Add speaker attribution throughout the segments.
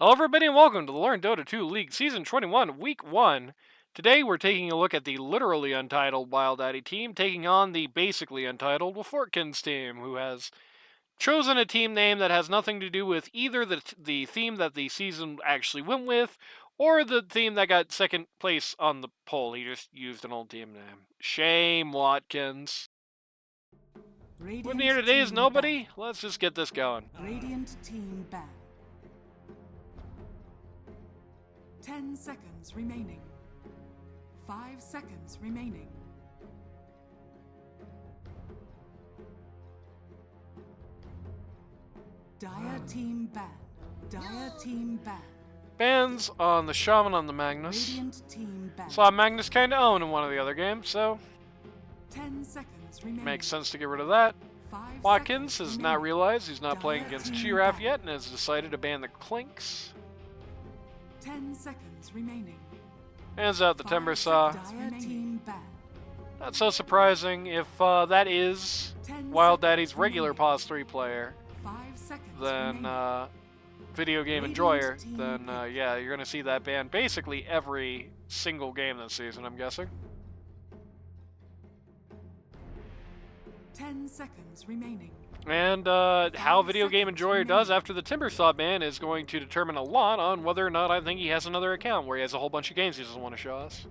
Speaker 1: Hello everybody and welcome to the Learn Dota 2 League Season 21, Week 1. Today we're taking a look at the literally untitled WildDaddy team taking on the basically untitled W4tkins team, who has chosen a team name that has nothing to do with either the theme that the season actually went with, or the theme that got second place on the poll. He just used an old team name. Shame, Watkins. With me here today is nobody. Let's just get this going.
Speaker 2: Radiant team ban. 10 seconds remaining. 5 seconds remaining. Dire team ban. Dire team ban.
Speaker 1: Bans on the Shaman on the Magnus.
Speaker 2: Radiant team ban.
Speaker 1: Saw Magnus kind of own in one of the other games, so
Speaker 2: 10 seconds remaining.
Speaker 1: makes sense to get rid of that.
Speaker 2: 5
Speaker 1: Watkins
Speaker 2: seconds
Speaker 1: has
Speaker 2: remaining.
Speaker 1: not realized he's not playing
Speaker 2: Dire
Speaker 1: against
Speaker 2: team
Speaker 1: Giraffe
Speaker 2: ban.
Speaker 1: yet and has decided to ban the Clinks.
Speaker 2: 10 seconds remaining.
Speaker 1: Hands out the
Speaker 2: 5
Speaker 1: Timber Saw.
Speaker 2: seconds Dire team ban.
Speaker 1: Not so surprising if that is
Speaker 2: 10
Speaker 1: WildDaddy's
Speaker 2: seconds
Speaker 1: regular
Speaker 2: remaining.
Speaker 1: Pause 3 player,
Speaker 2: 5 seconds
Speaker 1: then
Speaker 2: remaining.
Speaker 1: video game
Speaker 2: Radiant
Speaker 1: enjoyer,
Speaker 2: team
Speaker 1: then
Speaker 2: pick.
Speaker 1: yeah, you're going to see that ban basically every single game this season, I'm guessing.
Speaker 2: 10 seconds remaining.
Speaker 1: And how Video Game
Speaker 2: seconds
Speaker 1: Enjoyer does
Speaker 2: remaining.
Speaker 1: after the Timbersaw ban is going to determine a lot on whether or not I think he has another account where he has a whole bunch of games he doesn't want to show us.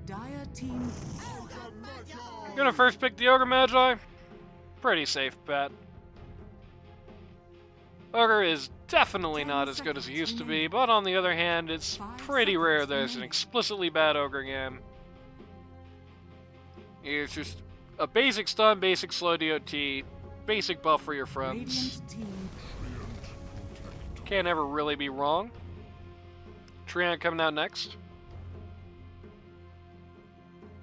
Speaker 2: Dire team.
Speaker 1: I'm gonna first pick the Ogre Magi. Pretty safe bet. Ogre is definitely not as good as he used to be, but on the other hand, it's pretty rare there's an explicitly bad Ogre game. It's just a basic stun, basic slow DOT, basic buff for your friends.
Speaker 2: Radiant team.
Speaker 1: Can't ever really be wrong. Trian coming out next.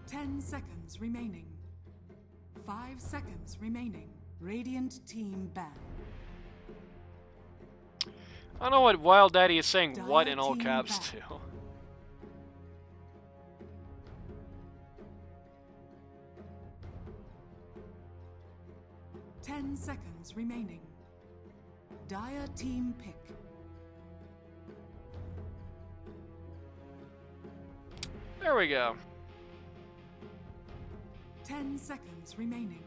Speaker 2: 10 seconds remaining. 5 seconds remaining. Radiant team ban.
Speaker 1: I don't know what WildDaddy is saying
Speaker 2: Dire
Speaker 1: what in all
Speaker 2: team
Speaker 1: caps
Speaker 2: back.
Speaker 1: to.
Speaker 2: 10 seconds remaining. Dire team pick.
Speaker 1: There we go.
Speaker 2: 10 seconds remaining.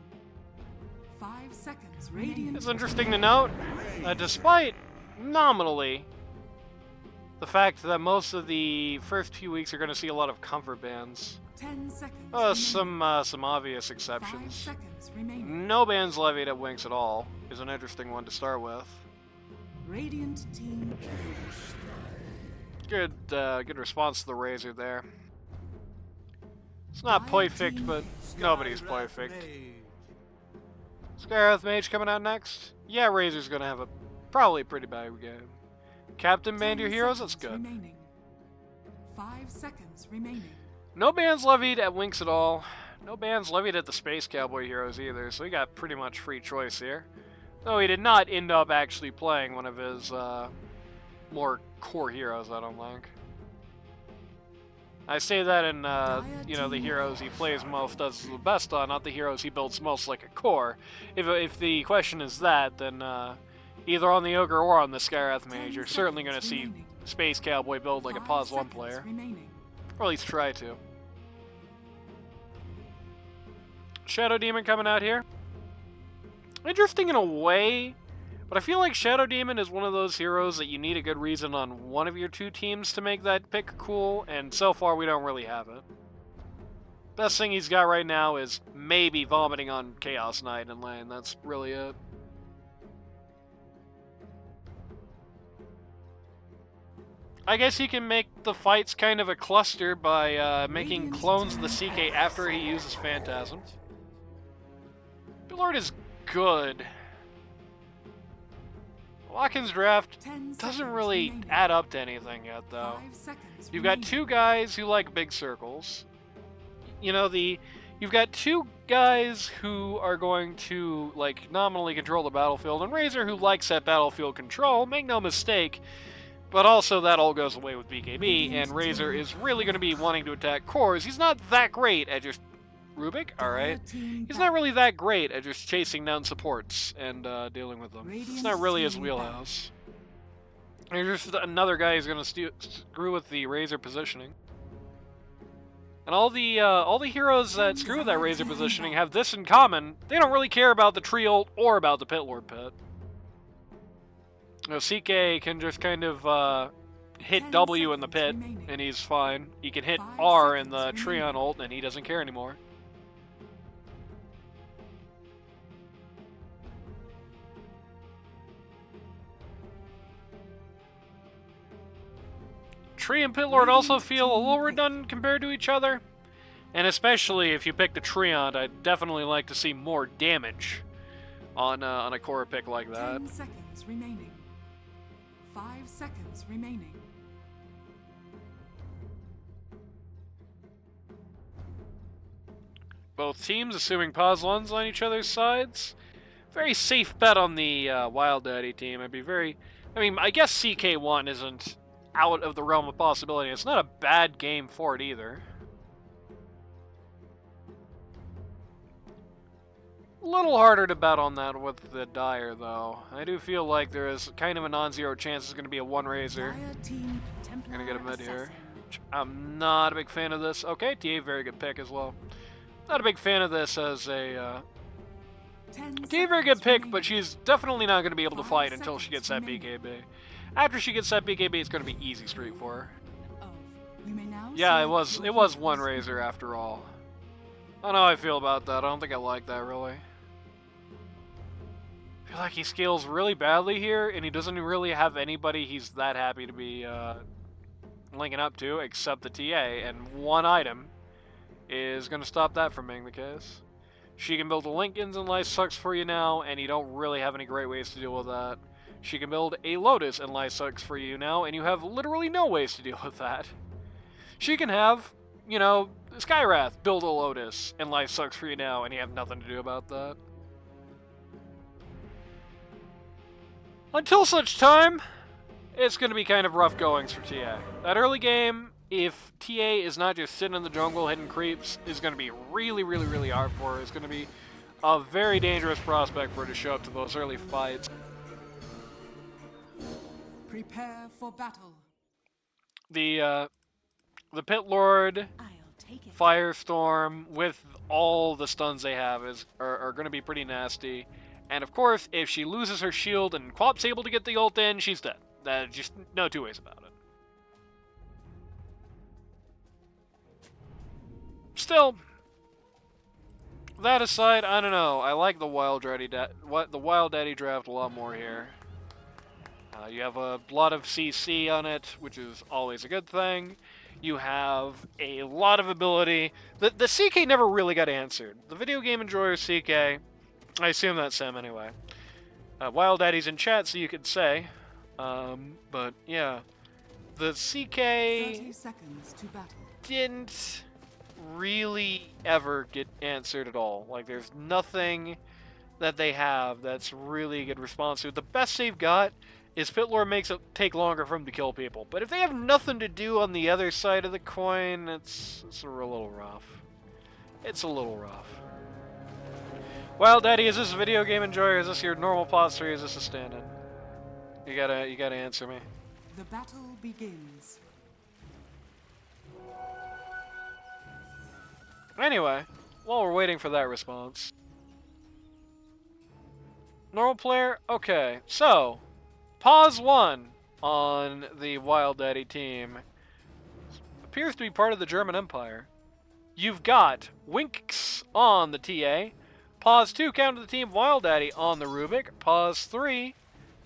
Speaker 2: 5 seconds. Radiant.
Speaker 1: It's interesting to note that despite nominally the fact that most of the first few weeks are going to see a lot of comfort bans,
Speaker 2: 10 seconds. remaining.
Speaker 1: some obvious
Speaker 2: 5
Speaker 1: exceptions.
Speaker 2: seconds remaining.
Speaker 1: No bans levied at Winx at all is an interesting one to start with.
Speaker 2: Radiant team.
Speaker 1: Good response to the Razor there. It's not perfect, but nobody's perfect. Skyrath Mage coming out next. Yeah, Razor's gonna have a probably pretty bad game. Captain banned your
Speaker 2: 10
Speaker 1: heroes, that's
Speaker 2: seconds
Speaker 1: good.
Speaker 2: Remaining. 5 seconds remaining.
Speaker 1: No bans levied at Winx at all. No bans levied at the Space Cowboy heroes either, so he got pretty much free choice here. Though he did not end up actually playing one of his more core heroes, I don't think. I say that in, you know, the heroes he plays most, does the best on, not the heroes he builds most like a core. If the question is that, then either on the Ogre or on the Skyrath Mage, you're certainly going to see Space Cowboy build like a Pause 1 player.
Speaker 2: Remaining.
Speaker 1: Or at least try to. Shadow Demon coming out here. Interesting in a way, but I feel like Shadow Demon is one of those heroes that you need a good reason on one of your two teams to make that pick cool, and so far we don't really have it. Best thing he's got right now is maybe vomiting on Chaos Knight in lane, that's really it. I guess he can make the fights kind of a cluster by making clones of the CK after he uses Phantasm. Billard is good. Watkins draft
Speaker 2: 10
Speaker 1: doesn't
Speaker 2: seconds
Speaker 1: really
Speaker 2: remaining.
Speaker 1: add up to anything yet, though.
Speaker 2: 5 seconds
Speaker 1: You've got
Speaker 2: remaining.
Speaker 1: two guys who like big circles. You know, you've got two guys who are going to, like, nominally control the battlefield, and Razor who likes that battlefield control, make no mistake. But also, that all goes away with BKB, and Razor is really going to be wanting to attack cores. He's not that great at just Rubik,
Speaker 2: Dire
Speaker 1: alright.
Speaker 2: team
Speaker 1: He's
Speaker 2: back.
Speaker 1: not really that great at just chasing down supports and dealing with them. It's
Speaker 2: Radiant
Speaker 1: not really his
Speaker 2: team
Speaker 1: wheelhouse. There's just another guy who's gonna screw with the Razor positioning. And all the heroes that screw with that Razor positioning have this in common: they don't really care about the tree ult or about the Pit Lord pit. You know, CK can just kind of hit
Speaker 2: 10
Speaker 1: W in the
Speaker 2: seconds
Speaker 1: pit,
Speaker 2: remaining.
Speaker 1: and he's fine. He can hit
Speaker 2: 5
Speaker 1: R in
Speaker 2: seconds
Speaker 1: the Treon
Speaker 2: remaining.
Speaker 1: ult, and he doesn't care anymore. Tree and Pit Lord also
Speaker 2: Radiant
Speaker 1: feel a
Speaker 2: team
Speaker 1: little
Speaker 2: pick.
Speaker 1: redundant compared to each other. And especially if you pick the Treant, I'd definitely like to see more damage on a core pick like that.
Speaker 2: 10 seconds remaining. 5 seconds remaining.
Speaker 1: Both teams assuming pause ones on each other's sides. Very safe bet on the WildDaddy team. I guess CK1 isn't out of the realm of possibility. It's not a bad game for it either. A little harder to bet on that with the Dire, though. I do feel like there is kind of a non-zero chance it's going to be a one Razor.
Speaker 2: Dire team Templar
Speaker 1: Gonna get a mid here.
Speaker 2: Assassin.
Speaker 1: I'm not a big fan of this. Okay, TA, very good pick as well. Not a big fan of this as a...
Speaker 2: 10
Speaker 1: TA, very good
Speaker 2: seconds
Speaker 1: pick,
Speaker 2: remaining.
Speaker 1: but she's definitely not going to be able to
Speaker 2: 5
Speaker 1: fight until she
Speaker 2: seconds
Speaker 1: gets that
Speaker 2: remaining.
Speaker 1: BKB. After she gets that BKB, it's going to be easy streak for her.
Speaker 2: Of. You may now
Speaker 1: Yeah, it
Speaker 2: select
Speaker 1: was
Speaker 2: your
Speaker 1: one
Speaker 2: heroes.
Speaker 1: Razor after all. I don't know how I feel about that. I don't think I like that, really. I feel like he scales really badly here, and he doesn't really have anybody he's that happy to be linking up to, except the TA, and one item is going to stop that from being the case. She can build a Lincolns and Life Sucks for you now, and you don't really have any great ways to deal with that. She can build a Lotus and Life Sucks for you now, and you have literally no ways to deal with that. She can have, you know, Skywrath build a Lotus and Life Sucks for you now, and you have nothing to do about that. Until such time, it's going to be kind of rough goings for TA. That early game, if TA is not just sitting in the jungle hitting creeps, is going to be really, really, really hard for her. It's going to be a very dangerous prospect for her to show up to those early fights.
Speaker 2: Prepare for battle.
Speaker 1: The Pit Lord
Speaker 2: I'll take it.
Speaker 1: Firestorm, with all the stuns they have, are going to be pretty nasty. And of course, if she loses her shield and Quap's able to get the ult in, she's dead. That's just no two ways about it. Still, that aside, I don't know. I like the WildDaddy draft a lot more here. You have a lot of CC on it, which is always a good thing. You have a lot of ability. The CK never really got answered. The video game enjoyer CK, I assume that's Sam anyway. WildDaddy's in chat, so you could say. But yeah, the
Speaker 2: 30
Speaker 1: CK
Speaker 2: seconds to battle.
Speaker 1: didn't really ever get answered at all. Like, there's nothing that they have that's really a good response to it. The best they've got is Pitlore makes it take longer for them to kill people. But if they have nothing to do on the other side of the coin, it's a little rough. It's a little rough. WildDaddy, is this a video game enjoyer? Is this your normal pause 3? Is this a stand-in? You gotta answer me.
Speaker 2: The battle begins.
Speaker 1: Anyway, while we're waiting for that response. Normal player? Okay, so, pause 1 on the WildDaddy team appears to be part of the German Empire. You've got Winks on the TA. Pause 2, counter the team WildDaddy on the Rubik. Pause 3,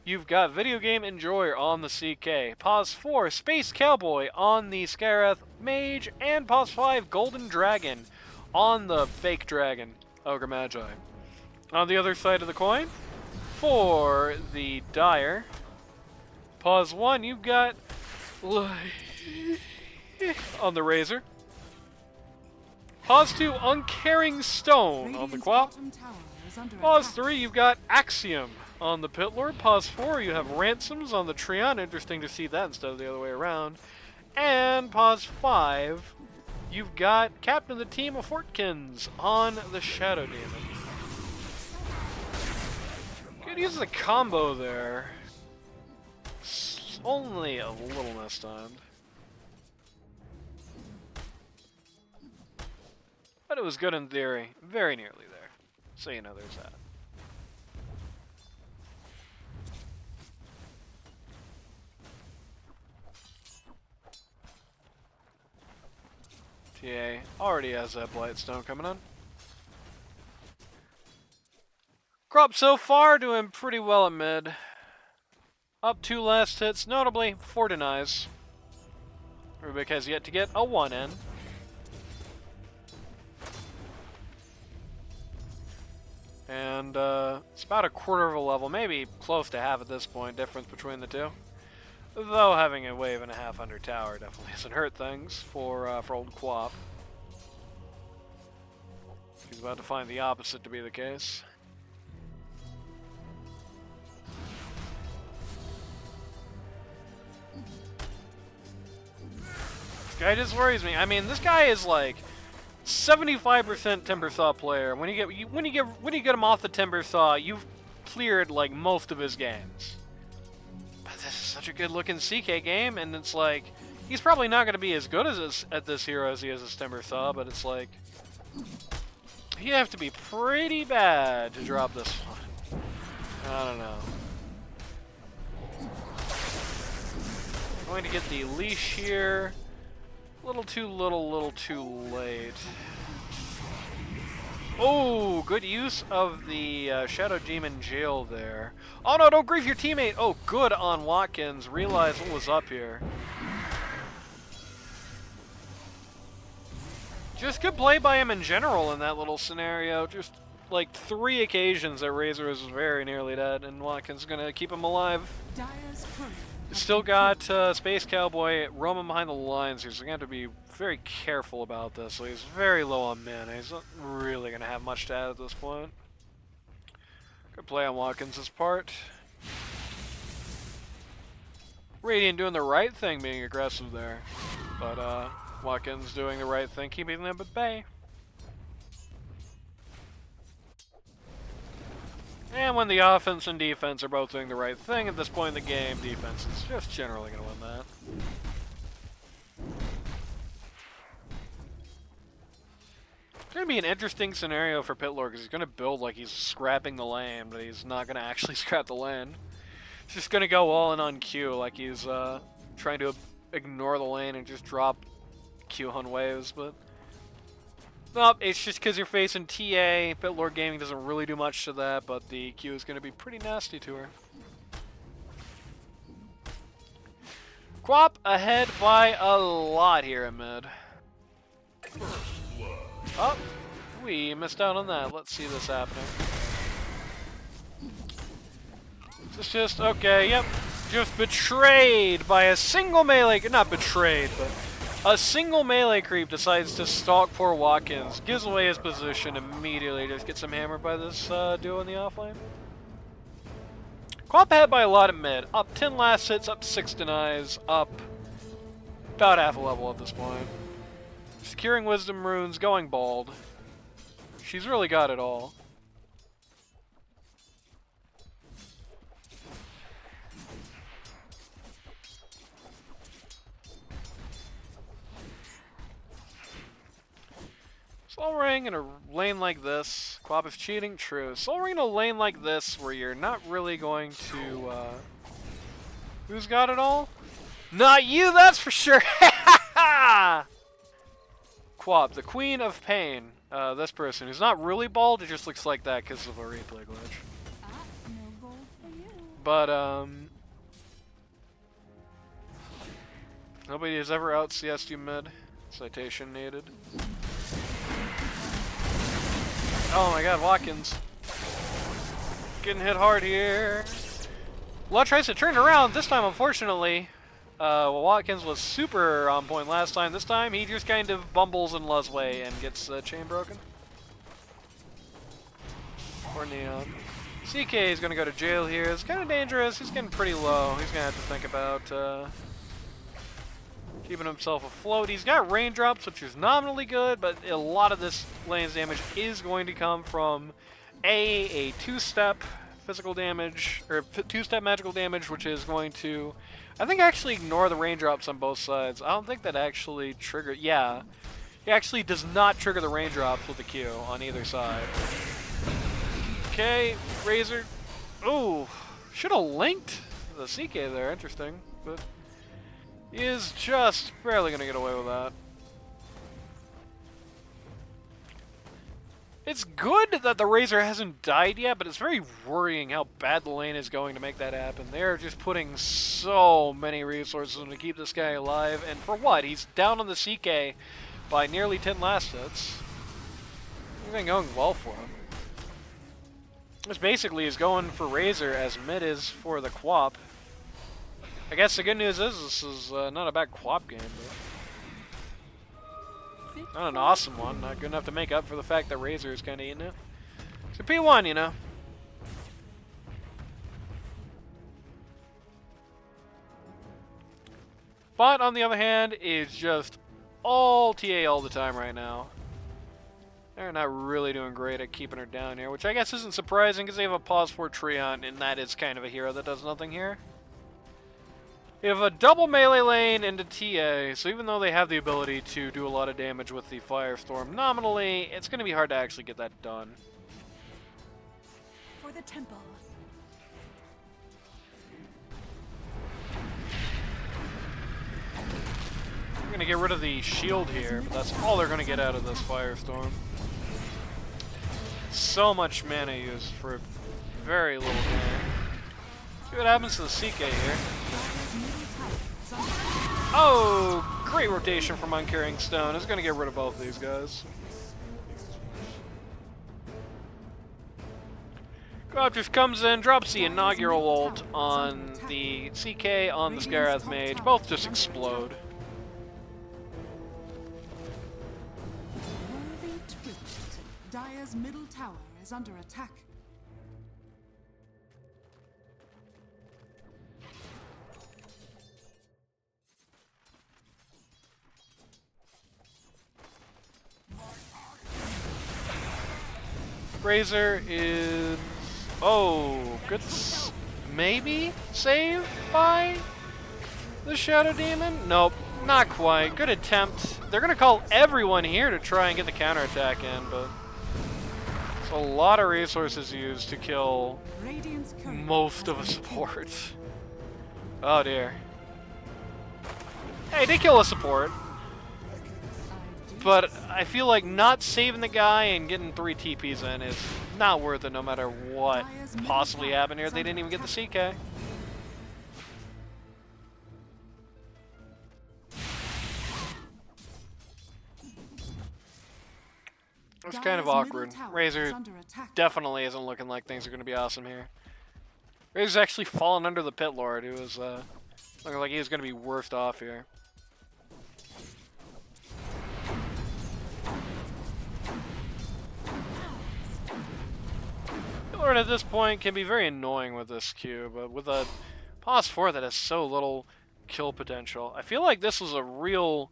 Speaker 1: you've got Video Game Enjoyer on the CK. Pause 4, Space Cowboy on the Skywrath Mage. And pause 5, Golden Dragon on the fake dragon, Ogre Magi. On the other side of the coin, for the Dire, pause 1, you've got on the Razor. Pause 2, Uncaring Stone on the
Speaker 2: Radiant's
Speaker 1: Quap.
Speaker 2: bottom tower is under
Speaker 1: Pause
Speaker 2: attack.
Speaker 1: 3, you've got Axiom on the Pit Lord. Pause 4, you have Ransoms on the Treant. Interesting to see that instead of the other way around. And pause 5, you've got captain of the team of W4tkins on the Shadow Demon. Good use of the combo there. It's only a little mistimed. But it was good in theory. Very nearly there. So you know there's that. TA already has that Blightstone coming on. Crop so far doing pretty well at mid. Up 2 last hits, notably 4 denies. Rubik has yet to get a 1 in. And it's about a quarter of a level, maybe close to half at this point, difference between the two. Though having a wave and a half under tower definitely doesn't hurt things for old Quap. He's about to find the opposite to be the case. This guy just worries me. I mean, this guy is like 75% Timber Thaw player. When you get him off the Timber Thaw, you've cleared like most of his games. But this is such a good looking CK game, and it's like he's probably not going to be as good as at this hero as he is as Timber Thaw, but it's like you have to be pretty bad to drop this one. I don't know. Going to get the leash here. Little too late. Oh, good use of the Shadow Demon jail there. Oh no, don't grief your teammate. Oh, good on W4tkins. Realized what was up here. Just good play by him in general in that little scenario. Just like 3 occasions that Razor was very nearly dead, and W4tkins is gonna keep him alive. Still got Space Cowboy roaming behind the lines here, so you're going to have to be very careful about this. So he's very low on mana. He's not really going to have much to add at this point. Good play on W4tkins' part. Radiant doing the right thing, being aggressive there. But W4tkins doing the right thing, keeping them at bay. And when the offense and defense are both doing the right thing at this point in the game, defense is just generally going to win that. It's going to be an interesting scenario for Pitlord because he's going to build like he's scrapping the lane, but he's not going to actually scrap the lane. He's just going to go all in on Q like he's trying to ignore the lane and just drop Q on waves, but nope, it's just because you're facing TA. Pitlord Gaming doesn't really do much to that, but the Q is going to be pretty nasty to her. Quap ahead by a lot here in mid. Oh, we missed out on that. Let's see this happening. It's just, okay, yep. Just betrayed by a single melee, not betrayed, but a single melee creep decides to stalk poor W4tkins, gives away his position immediately, just gets him hammered by this duo in the offlane. Quap ahead by a lot at mid, up 10 last hits, up 6 denies, up about half a level at this point. Securing wisdom runes, going bald. She's really got it all. Soul Ring in a lane like this. Quap is cheating? True. Soul Ring in a lane like this where you're not really going to... Who's got it all? Not you, that's for sure! Quap, the Queen of Pain. This person who's not really bald, it just looks like that because of a replay glitch.
Speaker 2: No gold for you.
Speaker 1: But, nobody has ever out CS'd you mid. Citation needed. Oh my god, W4tkins. Getting hit hard here. Lot tries to turn around. This time, unfortunately, W4tkins was super on point last time. This time, he just kind of bumbles in Luz's way and gets the chain broken. Or Neon. CK is going to go to jail here. It's kind of dangerous. He's getting pretty low. He's going to have to think about keeping himself afloat. He's got raindrops, which is nominally good, but a lot of this lane's damage is going to come from a two-step physical damage, or two-step magical damage, which is going to, I think, actually ignore the raindrops on both sides. I don't think that actually triggers, yeah. He actually does not trigger the raindrops with the Q on either side. Okay, Razor. Ooh, should have linked the CK there, interesting, but he is just barely going to get away with that. It's good that the Razor hasn't died yet, but it's very worrying how bad the lane is going to make that happen. They're just putting so many resources in to keep this guy alive, and for what? He's down on the CK by nearly 10 last hits. Everything going well for him. This basically is going for Razor as mid is for the Quap. I guess the good news is this is not a bad Quap game, but not an awesome one. Not good enough to make up for the fact that Razor is kind of eating it. It's a P1, you know. Bot, on the other hand, is just all TA all the time right now. They're not really doing great at keeping her down here, which I guess isn't surprising because they have a pause for Treant, and that is kind of a hero that does nothing here. They have a double melee lane into TA, so even though they have the ability to do a lot of damage with the Firestorm, nominally, it's going to be hard to actually get that done.
Speaker 2: For the temple.
Speaker 1: They're going to get rid of the shield here, but that's all they're going to get out of this Firestorm. So much mana used for very little gain. See what happens to the CK here. Oh, great rotation from Uncaring Stone. It's going to get rid of both these guys. Grop just comes in, drops the inaugural ult on the CK, on the Skarath Mage. Both just explode.
Speaker 2: Dire's middle tower is under attack.
Speaker 1: Razor is... Oh, good maybe save by the Shadow Demon? Nope, not quite. Good attempt. They're going to call everyone here to try and get the counterattack in, but it's a lot of resources used to kill most of a support. Oh dear. Hey, they kill a support. But I feel like not saving the guy and getting 3 TPs in is not worth it no matter what possibly happened here. They didn't even get the CK. It's kind of awkward. Razor definitely isn't looking like things are going to be awesome here. Razor's actually fallen under the Pit Lord, who was looking like he was going to be worst off here. Lord at this point can be very annoying with this Q, but with a pause 4 that has so little kill potential, I feel like this was a real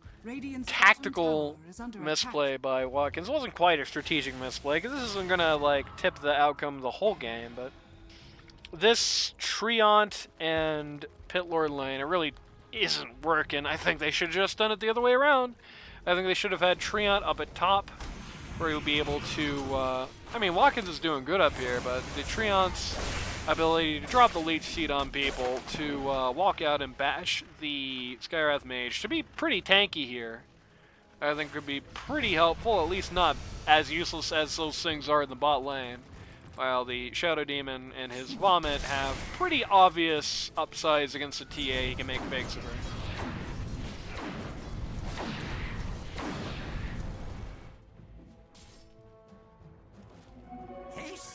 Speaker 1: tactical misplay by Watkins. It wasn't quite a strategic misplay, because this isn't going to like tip the outcome of the whole game, but this Treant and Pit Lord lane, it really isn't working. I think they should have just done it the other way around. I think they should have had Treant up at top, where he'll be able to, I mean, Watkins is doing good up here, but the Treant's ability to drop the leech seed on people, to walk out and bash the Skarath Mage, to be pretty tanky here, I think could be pretty helpful, at least not as useless as those things are in the bot lane, while the Shadow Demon and his Vomit have pretty obvious upsides against the TA. He can make fakes of her.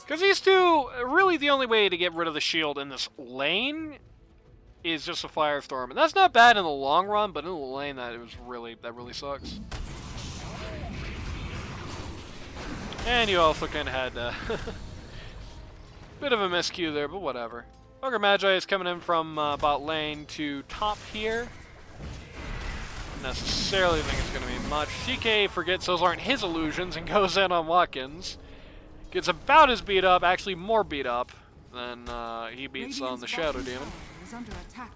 Speaker 1: Because these two, really the only way to get rid of the shield in this lane is just a Firestorm. And that's not bad in the long run, but in the lane that really sucks. And you also kind of had a bit of a miscue there, but whatever. Ogre Magi is coming in from bot lane to top here. necessarily think it's going to be much. CK forgets those aren't his illusions and goes in on Watkins. Gets about as beat up, actually more beat up than he beats on the Shadow Demon.
Speaker 2: Is under attack.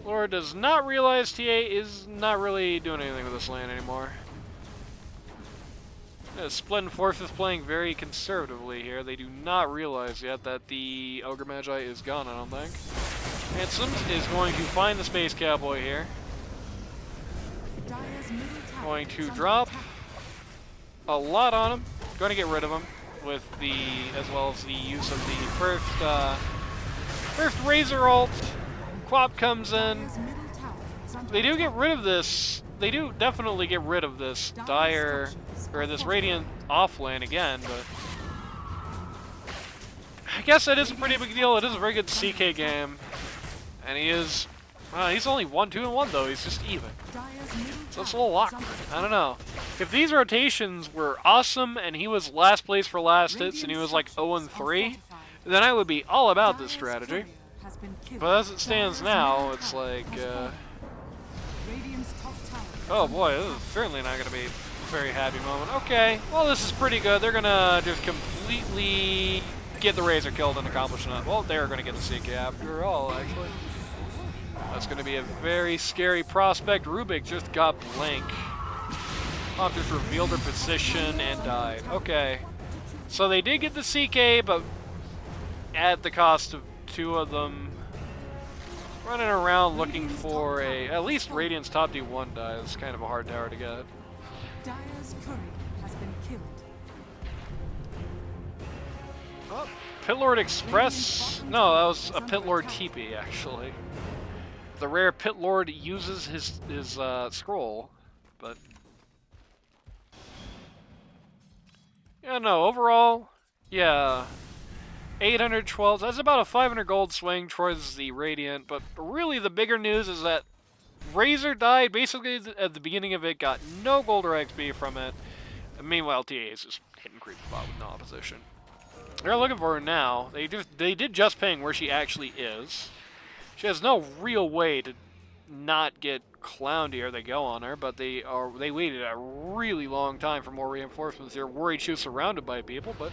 Speaker 1: Laura does not realize TA is not really doing anything with this lane anymore. Splendid Force is playing very conservatively here. They do not realize yet that the Ogre Magi is gone, I don't think. Handsomes is going to find the Space Cowboy here.
Speaker 2: Dire's middle tower
Speaker 1: Going to
Speaker 2: is under
Speaker 1: drop
Speaker 2: attack.
Speaker 1: a lot on him. Going to get rid of him with the, as well as the use of the first Razor ult. Quap comes in.
Speaker 2: Dire's middle tower is under
Speaker 1: They do
Speaker 2: attack.
Speaker 1: get rid of this. They do definitely get rid of this Dire, or this Radiant off lane again, but I guess that is a pretty big deal. It is a very good CK game, and he is, he's only 1-2-1 though. He's just even.
Speaker 2: Dire's middle
Speaker 1: So it's a
Speaker 2: tower
Speaker 1: little
Speaker 2: is
Speaker 1: awkward.
Speaker 2: under
Speaker 1: I don't know. If these rotations were awesome and he was last place for last hits and he was like 0-3, then I would be all about this strategy. But as it stands now, it's like, oh boy, this is certainly not going to be a very happy moment. Okay, well this is pretty good. They're going to just completely get the Razor killed and accomplish that. Well, they're going to get the CK after all, actually. That's going to be a very scary prospect. Rubik just got blank. Pop just revealed her position and died. Okay. So they did get the CK, but at the cost of two of them running around looking for a, at least Radiant's top D1 die. It's kind of a hard tower to get.
Speaker 2: Dire's courier has been killed.
Speaker 1: Oh, Pitlord Express. No, that was a Pitlord TP, actually. The rare Pitlord uses his scroll, but yeah, no. Overall, yeah, 812. That's about a 500 gold swing towards the Radiant. But really, the bigger news is that Razor died basically at the beginning of it, got no gold or XP from it. And meanwhile, TA is just hitting creep spot with no opposition. They're looking for her now. They did just ping where she actually is. She has no real way to not get clowned here. They go on her, but they waited a really long time for more reinforcements. They're worried she was surrounded by people, but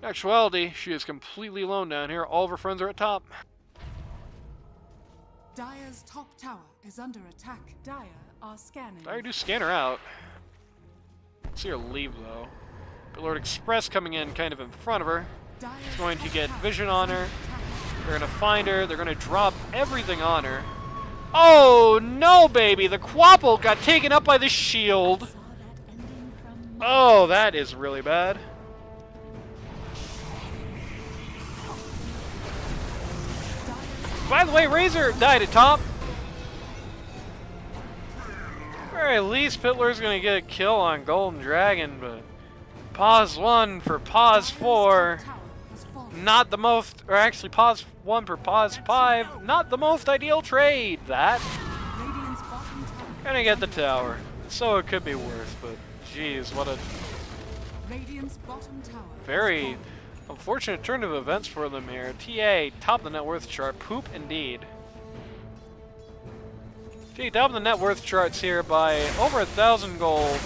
Speaker 1: in actuality, she is completely alone down here. All of her friends are at top.
Speaker 2: Dire's top tower is under attack. Dire are scanning.
Speaker 1: Dire do scan her out. See her leave though. But Lord Express coming in kind of in front of her.
Speaker 2: Dire's
Speaker 1: Going to
Speaker 2: top
Speaker 1: get
Speaker 2: tower
Speaker 1: vision
Speaker 2: is
Speaker 1: on
Speaker 2: under
Speaker 1: her.
Speaker 2: attack.
Speaker 1: They're going to find her. They're going to drop everything on her. Oh, no, baby. The Quapple got taken up by the shield. Oh, that is really bad. By the way, Razor died at top. Or at least Pitlor's going to get a kill on Golden Dragon, but pause 1 for pause 4. Not the most, or actually pause 1 for pause 5, not the most ideal trade. That.
Speaker 2: Radiant's bottom tower
Speaker 1: Gonna get the tower. So it could be worse, but geez, what a
Speaker 2: Radiant's bottom tower
Speaker 1: very
Speaker 2: has fallen.
Speaker 1: unfortunate turn of events for them here. TA, top of the net worth chart. Poop indeed. Gee, top of the net worth charts here by over 1,000 gold.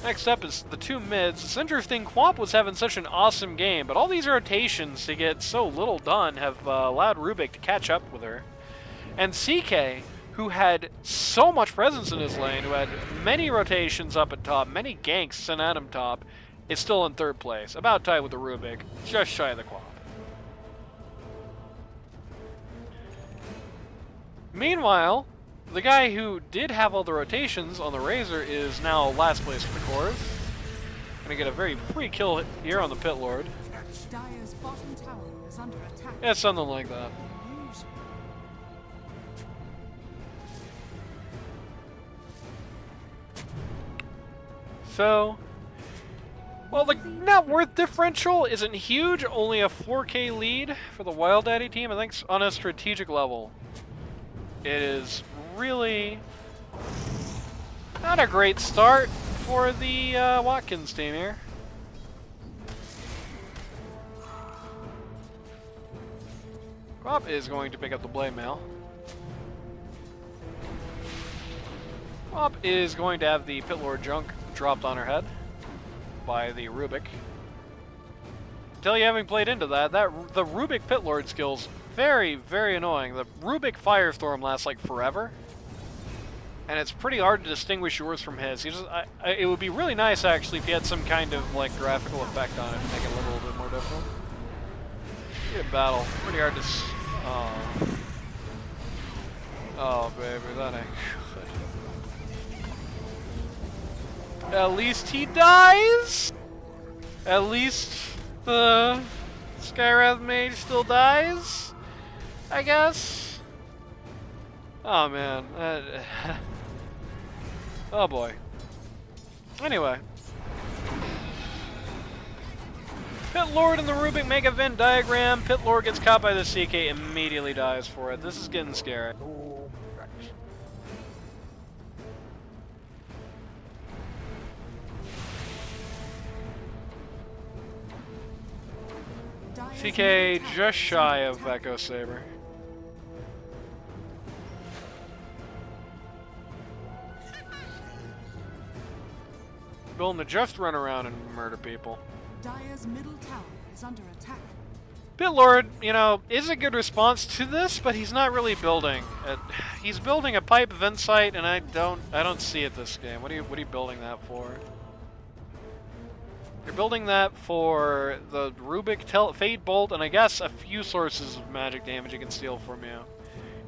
Speaker 1: Next up is the two mids. It's interesting, Quamp was having such an awesome game, but all these rotations to get so little done have allowed Rubik to catch up with her. And CK, who had so much presence in his lane, who had many rotations up at top, many ganks sent at him top, is still in third place, about tied with the Rubik, just shy of the Quamp. Meanwhile, the guy who did have all the rotations on the Razor is now last place for the cores. Gonna get a very free kill here on the Pit Lord.
Speaker 2: Dire's bottom tower is under attack.
Speaker 1: Yeah, something like that.
Speaker 2: Illusion.
Speaker 1: So, well, the net worth differential isn't huge, only a 4K lead for the WildDaddy team. I think on a strategic level, it is really not a great start for the Watkins team here. Quap is going to pick up the blade mail. Quap is going to have the Pit Lord junk dropped on her head by the Rubik. Until you haven't played into that, the Rubik Pit Lord skill's very, very annoying. The Rubik Firestorm lasts like forever, and it's pretty hard to distinguish yours from his. It would be really nice actually if you had some kind of like graphical effect on it to make it a little bit more difficult. Good battle, pretty hard to. Oh baby, that ain't good. At least he dies. At least the Skywrath Mage still dies, I guess. Oh man. Oh boy. Anyway. Pit Lord and the Rubik make a Venn diagram. Pit Lord gets caught by the CK, immediately dies for it. This is getting scary. CK just shy of Echo Saber. Building to just run around and murder people.
Speaker 2: Dire's middle tower is under attack.
Speaker 1: Pit Lord, you know, is a good response to this, but he's not really building. He's building a pipe vent site, and I don't see it this game. What are you building that for? You're building that for the Rubik Fade Bolt, and I guess a few sources of magic damage you can steal from you.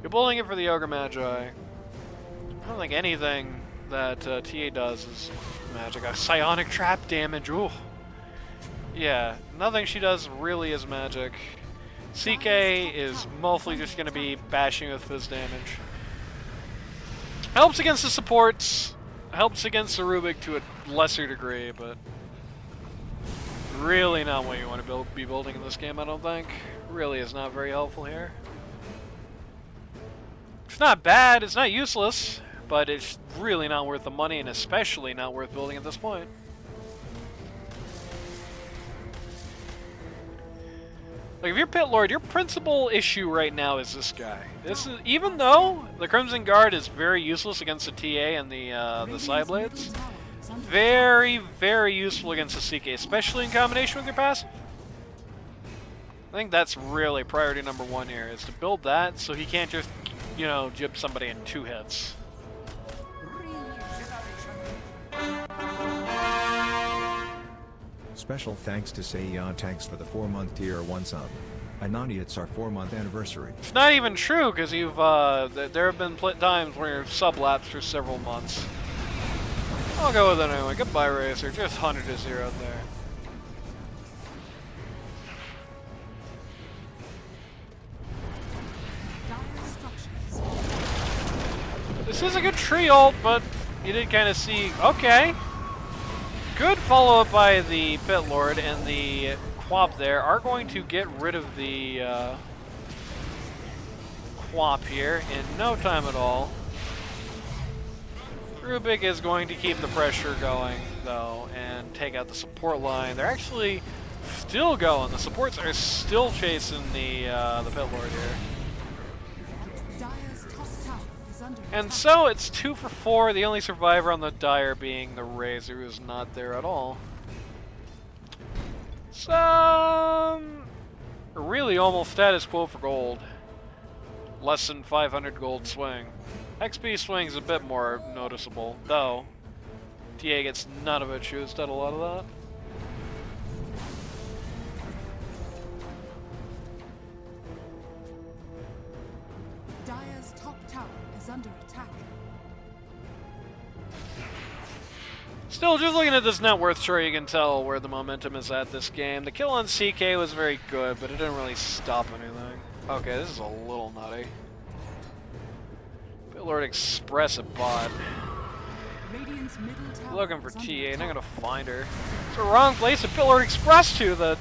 Speaker 1: You're building it for the Ogre Magi. I don't think anything that TA does is magic. A psionic trap damage, ooh. Yeah, nothing she does really is magic. CK is mostly just going to be bashing with fizz damage. Helps against the supports, helps against the Rubik to a lesser degree, but really not what you want to be building in this game, I don't think. Really is not very helpful here. It's not bad, it's not useless, but it's really not worth the money, and especially not worth building at this point. Like, if you're Pit Lord, your principal issue right now is this guy. This is, even though the Crimson Guard is very useless against the TA and the Psyblades, very, very useful against the CK, especially in combination with your passive. I think that's really priority number one here, is to build that so he can't just, you know, jib somebody in 2 hits.
Speaker 3: Special thanks to Seiya Tanks for the 4-month tier 1 sub. Anani, it's our 4-month anniversary.
Speaker 1: It's not even true, because you've there have been times where you've sub-lapsed for several months. I'll go with it anyway. Goodbye, Racer. Just 100 to 0 there. This is a good tree ult, but you did kind of see... Okay. Good follow-up by the Pit Lord, and the Quap there are going to get rid of the Quap here in no time at all. Rubik is going to keep the pressure going, though, and take out the support line. They're actually still going. The supports are still chasing the Pit Lord here. And so it's 2 for 4, the only survivor on the Dire being the Razor, who's not there at all. So, really almost status quo for gold. Less than 500 gold swing. XP swing's a bit more noticeable, though. TA gets none of it, she was done a lot of that.
Speaker 2: Dire's top tower is under attack.
Speaker 1: Still, just looking at this net worth chart, you can tell where the momentum is at this game. The kill on CK was very good, but it didn't really stop anything. Okay, this is a little nutty. Pit Lord Express a bot. Looking for TA, not gonna find her. It's the wrong place to Pit Lord Express to. The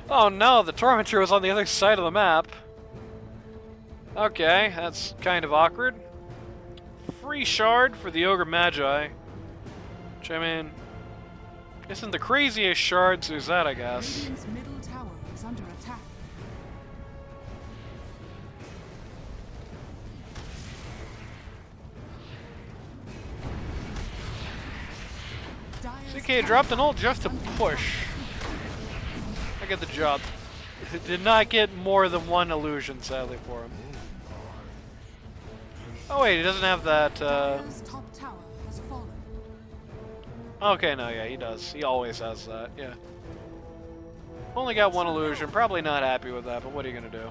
Speaker 1: oh no, the Tormentor was on the other side of the map. Okay, that's kind of awkward. Free shard for the Ogre Magi. Which, I mean, isn't the craziest shards there's that, I guess.
Speaker 2: Radiant's middle tower is under attack. Dire's
Speaker 1: CK dropped an ult just to push. I get the job. Did not get more than one illusion, sadly, for him. Oh wait, he doesn't have that,
Speaker 2: Dire's top tower has fallen.
Speaker 1: Okay, no, yeah, he does. He always has that, yeah. Only got one illusion, probably not happy with that, but what are you gonna do?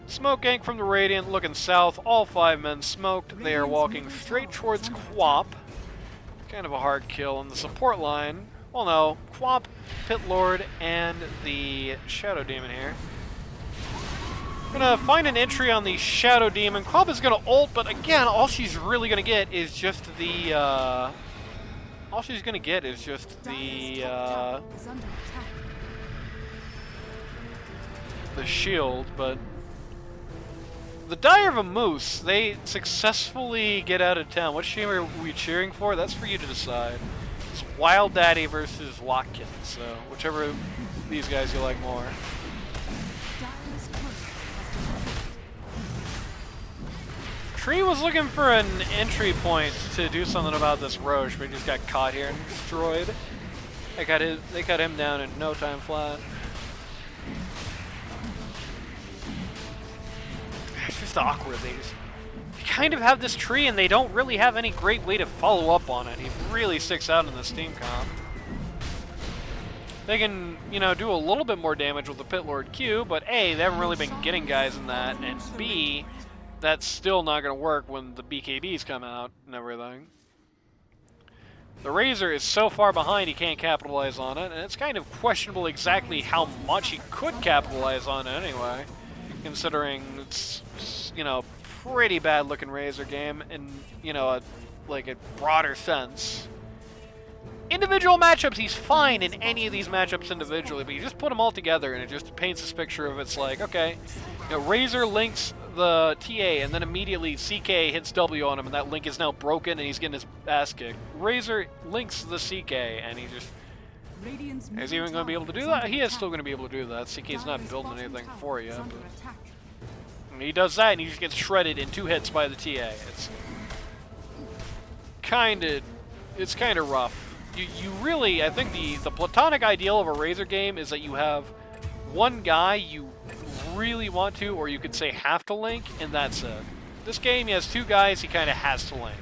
Speaker 1: Smoke gank from the Radiant, looking south, all 5 men smoked. They are walking straight towards Quap. Kind of a hard kill on the support line. Well, no, Quap, Pit Lord, and the Shadow Demon here. Gonna find an entry on the Shadow Demon. Quap is gonna ult, but again, all she's really gonna get is just the, all she's gonna get is just
Speaker 2: Dire's top tower is under attack.
Speaker 1: the shield, but the Dire of a Moose, they successfully get out of town. What team are we cheering for? That's for you to decide. It's WildDaddy versus W4tkins, so whichever of these guys you like more.
Speaker 2: Dire's turret has been
Speaker 1: Tree was looking for an entry point to do something about this Roche, but he just got caught here and destroyed. They cut him down in no time flat. It's just awkward. They kind of have this tree and they don't really have any great way to follow up on it. He really sticks out in this team comp. They can, you know, do a little bit more damage with the Pit Lord Q, but A, they haven't really been getting guys in that, and B, that's still not going to work when the BKBs come out and everything. The Razor is so far behind he can't capitalize on it, and it's kind of questionable exactly how much he could capitalize on it anyway, considering it's, you know, pretty bad looking Razor game in, you know, like a broader sense. Individual matchups, he's fine in any of these matchups individually, but you just put them all together and it just paints this picture of it's like, okay, you know, Razor links the TA and then immediately CK hits W on him and that link is now broken and he's getting his ass kicked. Razor links the CK and he just...
Speaker 2: Radiant's
Speaker 1: Is he even going to be able to do that? He is still going to be able to do that. CK's not building anything for you, but... And he does that and he just gets shredded in 2 hits by the TA. It's kind of rough. You really, I think the platonic ideal of a Razor game is that you have one guy you really want to, or you could say have to link, and that's it. This game, he has 2 guys he kind of has to link.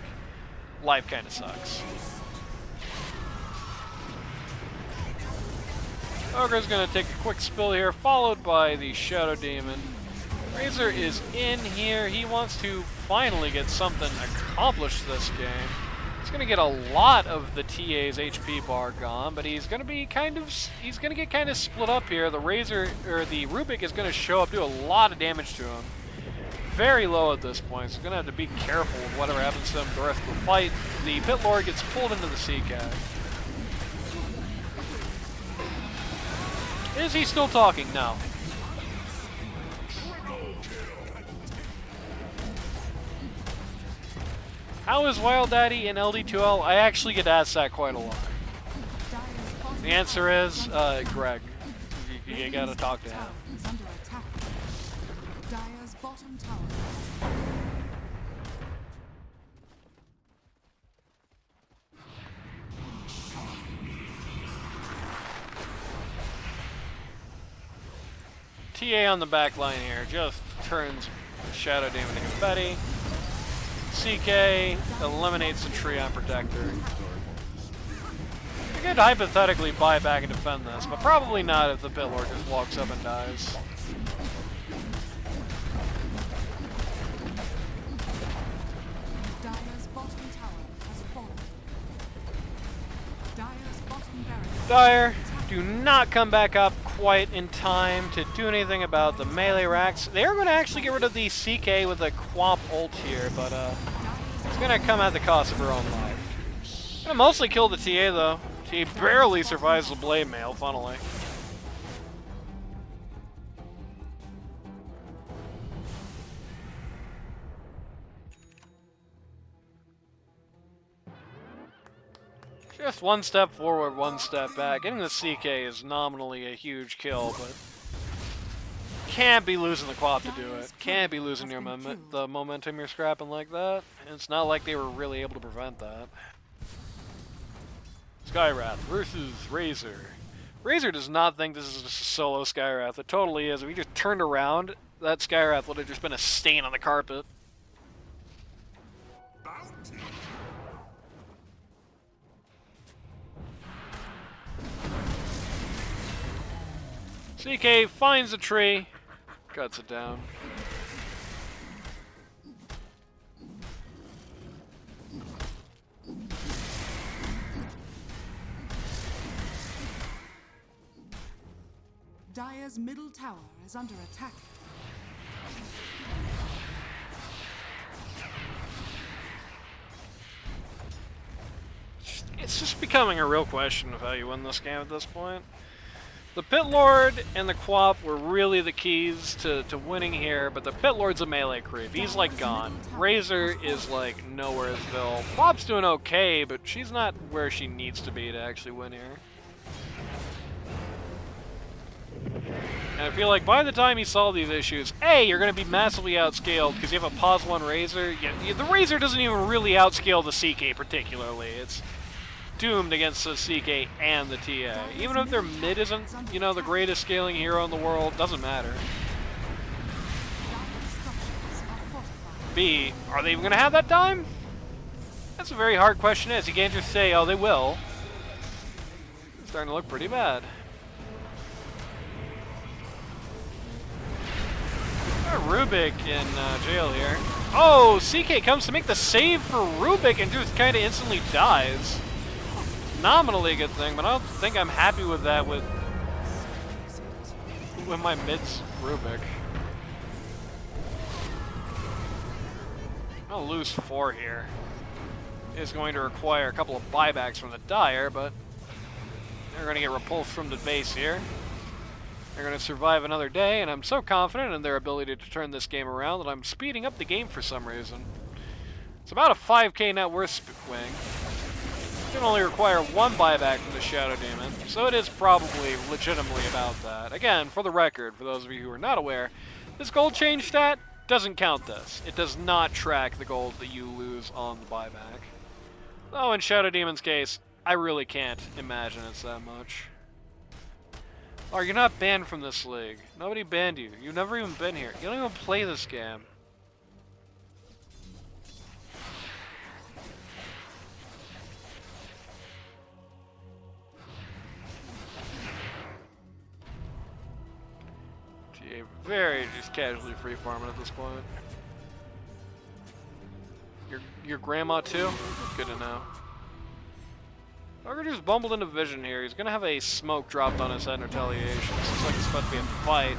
Speaker 1: Life kind of sucks. Ogre's going to take a quick spill here, followed by the Shadow Demon. Razor is in here. He wants to finally get something accomplished this game. He's going to get a lot of the TA's HP bar gone, but he's going to get kind of split up here. The Razor, or the Rubik is going to show up, do a lot of damage to him. Very low at this point, so he's going to have to be careful with whatever happens to him the rest of the fight. The Pit Lord gets pulled into the CK. Is he still talking? No. How is WildDaddy in LD2L? I actually get asked that quite a lot. The answer is, Greg. You gotta talk to him.
Speaker 2: Dire's bottom tower.
Speaker 1: TA on the back line here just turns Shadow Demon to confetti. CK eliminates the tree on Protector. I could hypothetically buy back and defend this, but probably not if the Pit Lord just walks up and dies.
Speaker 2: Dire's bottom tower has fallen. Dire's bottom barracks.
Speaker 1: Dire do not come back up quite in time to do anything about the melee racks. They are going to actually get rid of the CK with a Quap ult here, but it's going to come at the cost of her own life. Going to mostly kill the TA though. TA barely survives the blade mail, funnily. Just one step forward, one step back. Getting the CK is nominally a huge kill, but can't be losing the Quap to do it. Can't be losing the momentum you're scrapping like that. And it's not like they were really able to prevent that. Skywrath versus Razor. Razor does not think this is just a solo Skywrath. It totally is. If he just turned around, that Skywrath would have just been a stain on the carpet. CK finds a tree, cuts it down.
Speaker 2: Dire's middle tower is under attack.
Speaker 1: It's just becoming a real question of how you win this game at this point. The Pit Lord and the Quap were really the keys to winning here, but the Pit Lord's a melee creep. He's like gone. Razor is like nowheresville. Quap's doing okay, but she's not where she needs to be to actually win here. And I feel like by the time you solve these issues, A, you're going to be massively outscaled because you have a pause 1 Razor. Yeah, the Razor doesn't even really outscale the CK particularly. It's doomed against the CK and the TA. Even if their mid isn't, you know, the greatest scaling hero in the world, doesn't matter. B, are they even going to have that time? That's a very hard question to ask. You can't just say, oh, they will. It's starting to look pretty bad. Rubik in jail here. Oh, CK comes to make the save for Rubik and just kind of instantly dies. Nominally a good thing, but I don't think I'm happy with that with my mid's Rubik. I'll lose 4 here. It's going to require a couple of buybacks from the Dire, but they're going to get repulsed from the base here. They're going to survive another day, and I'm so confident in their ability to turn this game around that I'm speeding up the game for some reason. It's about a 5k net worth swing. It can only require 1 buyback from the Shadow Demon, so it is probably legitimately about that. Again, for the record, for those of you who are not aware, this gold change stat doesn't count this. It does not track the gold that you lose on the buyback. Though in Shadow Demon's case, I really can't imagine it's that much. Oh, you're not banned from this league. Nobody banned you. You've never even been here. You don't even play this game. TA very just casually free farming at this point. Your grandma too? Good to know. Ogre just bumbled into vision here. He's gonna have a smoke dropped on his head in retaliation. This looks like it's about to be a fight.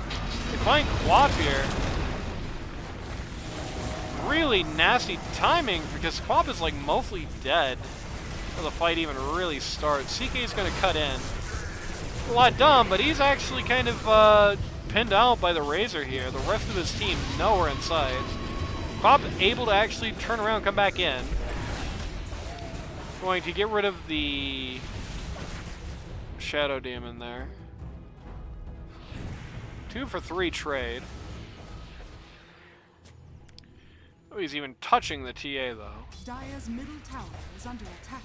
Speaker 1: They find Quap here. Really nasty timing because Quap is like mostly dead before the fight even really starts. CK's gonna cut in. A lot dumb, but he's actually kind of pinned out by the Razor here. The rest of his team nowhere in sight. Quap able to actually turn around and come back in. Going to get rid of the Shadow Demon there. 2 for 3 trade. Oh, he's even touching the TA though.
Speaker 2: Dire's middle tower is under attack.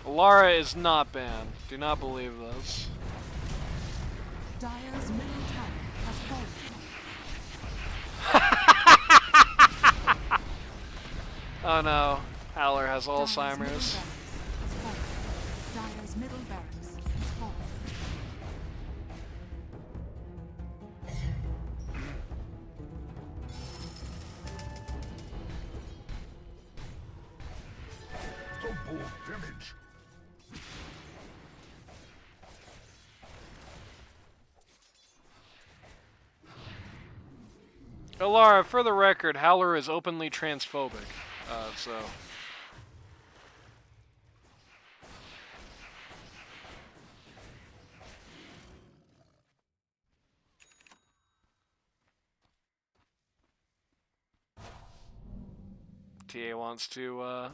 Speaker 1: Lara is not banned. Do not believe this.
Speaker 2: Dire's middle tower has fallen.
Speaker 1: Oh no, Howler has
Speaker 2: Dire's
Speaker 1: Alzheimer's.
Speaker 2: middle barracks has fallen. Dire's middle barracks has fallen.
Speaker 4: Double damage.
Speaker 1: Lara, for the record, Howler is openly transphobic, so... TA wants to,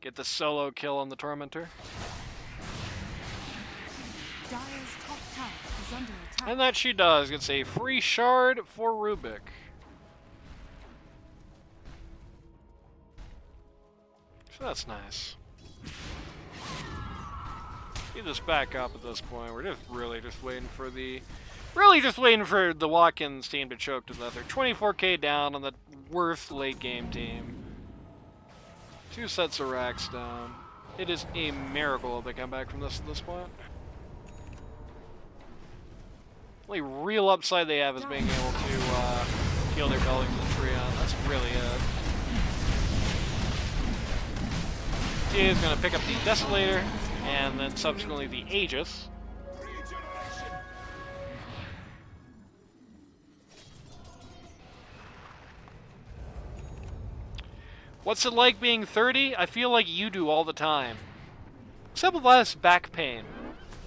Speaker 1: get the solo kill on the Tormentor.
Speaker 2: Dire's top tower is under attack.
Speaker 1: And that she does. Gets a free shard for Rubik. That's nice. You just back up at this point. We're just waiting for the Watkins team to choke to death. They're 24k down on the worst late game team. 2 sets of racks down. It is a miracle if they come back from this at this point. The only real upside they have is being able to heal their bellies with the Treon. That's really it. TA is going to pick up the Desolator, and then subsequently the Aegis. What's it like being 30? I feel like you do all the time. Except with less back pain,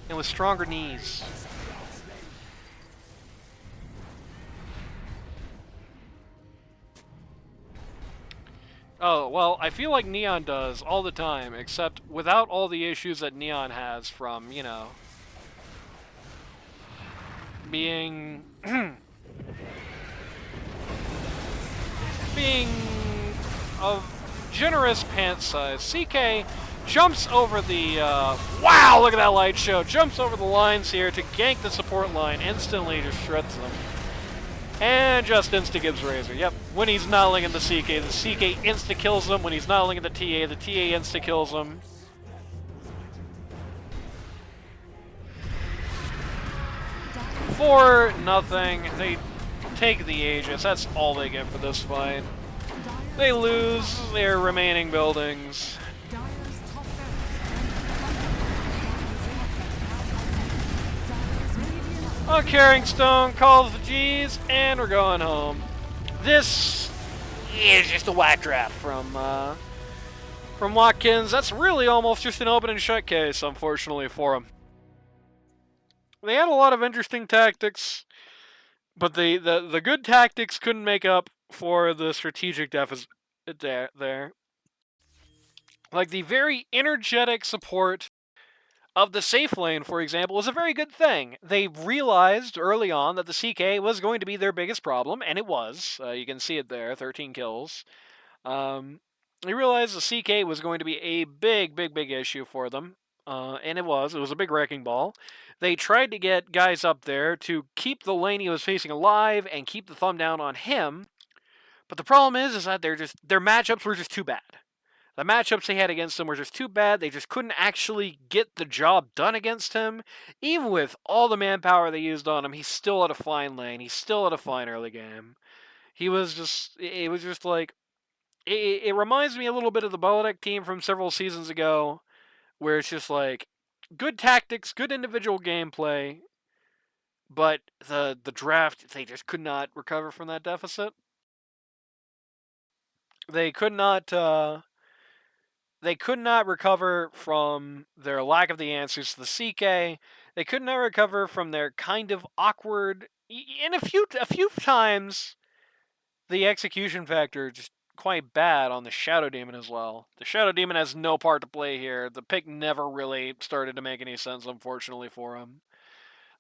Speaker 1: and with stronger knees. Oh, well, I feel like Neon does all the time, except without all the issues that Neon has from, you know, being being of generous pant size. CK jumps over the, wow, look at that light show, jumps over the lines here to gank the support line, instantly just shreds them. And just insta-gives Razor. Yep, when he's not linking the CK insta-kills him. When he's not linking the TA insta-kills him. For nothing, they take the Aegis. That's all they get for this fight. They lose their remaining buildings. A Carrying Stone calls the G's, and we're going home. This is just a whack draft from Watkins. That's really almost just an open and shut case, unfortunately for him. They had a lot of interesting tactics, but the good tactics couldn't make up for the strategic deficit there. Like the very energetic support of the safe lane, for example, was a very good thing. They realized early on that the CK was going to be their biggest problem, and it was. You can see it there, 13 kills. They realized the CK was going to be a big issue for them, and it was. It was a big wrecking ball. They tried to get guys up there to keep the lane he was facing alive and keep the thumb down on him, but the problem is that their matchups were just too bad. The matchups they had against him were just too bad. They just couldn't actually get the job done against him. Even with all the manpower they used on him, he still had a fine lane. He still had a fine early game. It was just like, it reminds me a little bit of the Bolidek team from several seasons ago, where it's just like, good tactics, good individual gameplay, but the draft, they just could not recover from that deficit. They could not recover from their lack of the answers to the CK. They could not recover from their kind of awkward, and a few times, the execution factor just quite bad on the Shadow Demon as well. The Shadow Demon has no part to play here. The pick never really started to make any sense, unfortunately, for him.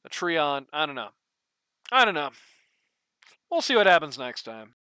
Speaker 1: The Treon, I don't know. We'll see what happens next time.